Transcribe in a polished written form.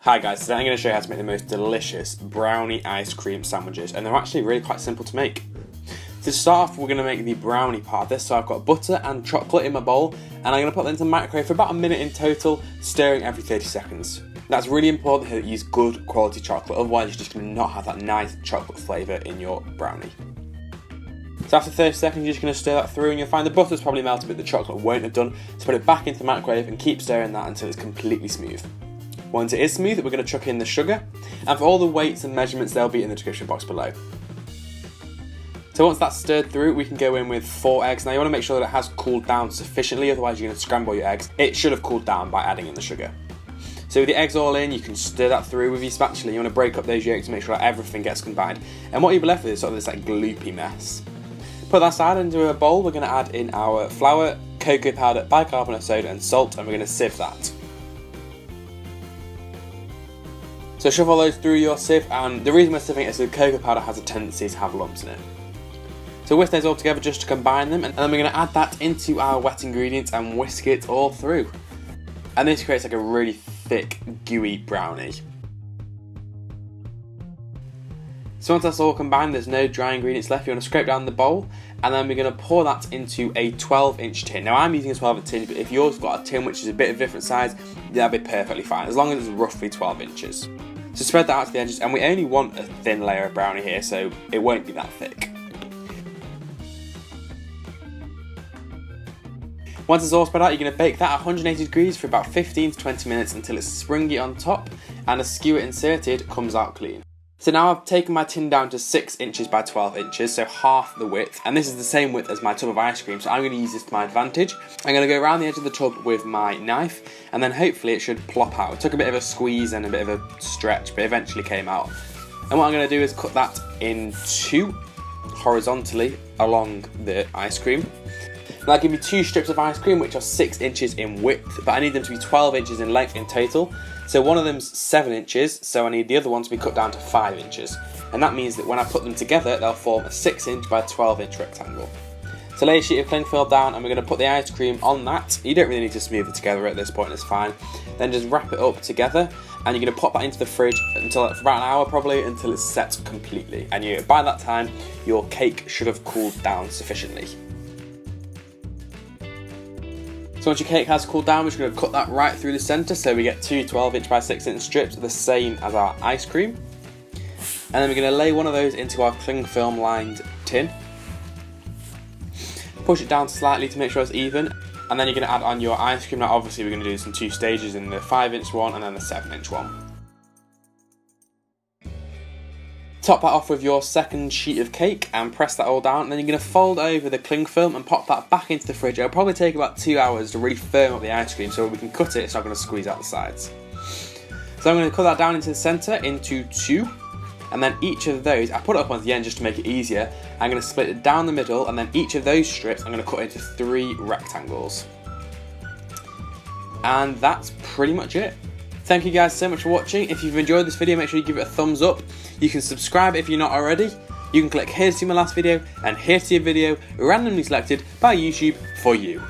Hi guys, today I'm going to show you how to make the most delicious brownie ice cream sandwiches, and they're actually really quite simple to make. To start off, we're going to make the brownie part of this. So I've got butter and chocolate in my bowl, and I'm going to put them into the microwave for about a minute in total, stirring every 30 seconds. That's really important here that you use good quality chocolate, otherwise you're just going to not have that nice chocolate flavour in your brownie. So after 30 seconds, you're just going to stir that through, and you'll find the butter's probably melted but the chocolate won't have done, so put it back into the microwave and keep stirring that until it's completely smooth. Once it is smooth, we're going to chuck in the sugar, and for all the weights and measurements, they'll be in the description box below. So once that's stirred through, we can go in with 4 eggs. Now you want to make sure that it has cooled down sufficiently, otherwise you're going to scramble your eggs. It should have cooled down by adding in the sugar. So with the eggs all in, you can stir that through with your spatula. You want to break up those yolks to make sure that everything gets combined. And what you'll be left with is sort of this like gloopy mess. Put that aside into a bowl. We're going to add in our flour, cocoa powder, bicarbonate soda and salt, and we're going to sieve that. So shuffle those through your sieve, and the reason we're sieving it is the cocoa powder has a tendency to have lumps in it. So whisk those all together just to combine them, and then we're going to add that into our wet ingredients and whisk it all through. And this creates like a really thick, gooey brownie. So once that's all combined, there's no dry ingredients left. You want to scrape down the bowl, and then we're going to pour that into a 12-inch tin. Now I'm using a 12-inch tin, but if yours got a tin which is a bit of a different size, that'd be perfectly fine, as long as it's roughly 12 inches. So spread that out to the edges, and we only want a thin layer of brownie here, so it won't be that thick. Once it's all spread out, you're going to bake that at 180 degrees for about 15 to 20 minutes until it's springy on top, and a skewer inserted comes out clean. So now I've taken my tin down to 6 inches by 12 inches, so half the width, and this is the same width as my tub of ice cream, so I'm going to use this to my advantage. I'm going to go around the edge of the tub with my knife, and then hopefully it should plop out. It took a bit of a squeeze and a bit of a stretch, but eventually came out. And what I'm going to do is cut that in 2 horizontally along the ice cream. That'll give me 2 strips of ice cream which are 6 inches in width, but I need them to be 12 inches in length in total. So one of them's 7 inches, so I need the other one to be cut down to 5 inches. And that means that when I put them together, they'll form a 6-inch by 12-inch rectangle. So lay a sheet of cling film down, and we're going to put the ice cream on that. You don't really need to smooth it together at this point, it's fine. Then just wrap it up together, and you're going to pop that into the fridge for about an hour probably, until it's set completely. And by that time, your cake should have cooled down sufficiently. So once your cake has cooled down, we're just going to cut that right through the centre, so we get 2 12-inch by 6-inch strips, the same as our ice cream. And then we're going to lay one of those into our cling film lined tin. Push it down slightly to make sure it's even, and then you're going to add on your ice cream. Now obviously we're going to do this in 2 stages, in the 5-inch one and then the 7-inch one. Top that off with your second sheet of cake and press that all down, and then you're going to fold over the cling film and pop that back into the fridge. It'll probably take about 2 hours to really firm up the ice cream, so when we can cut it, it's not going to squeeze out the sides. So I'm going to cut that down into the centre into 2, and then each of those, I put it up on the end just to make it easier. I'm going to split it down the middle, and then each of those strips I'm going to cut into 3 rectangles. And that's pretty much it. Thank you guys so much for watching. If you've enjoyed this video, make sure you give it a thumbs up. You can subscribe if you're not already. You can click here to see my last video and here to see a video randomly selected by YouTube for you.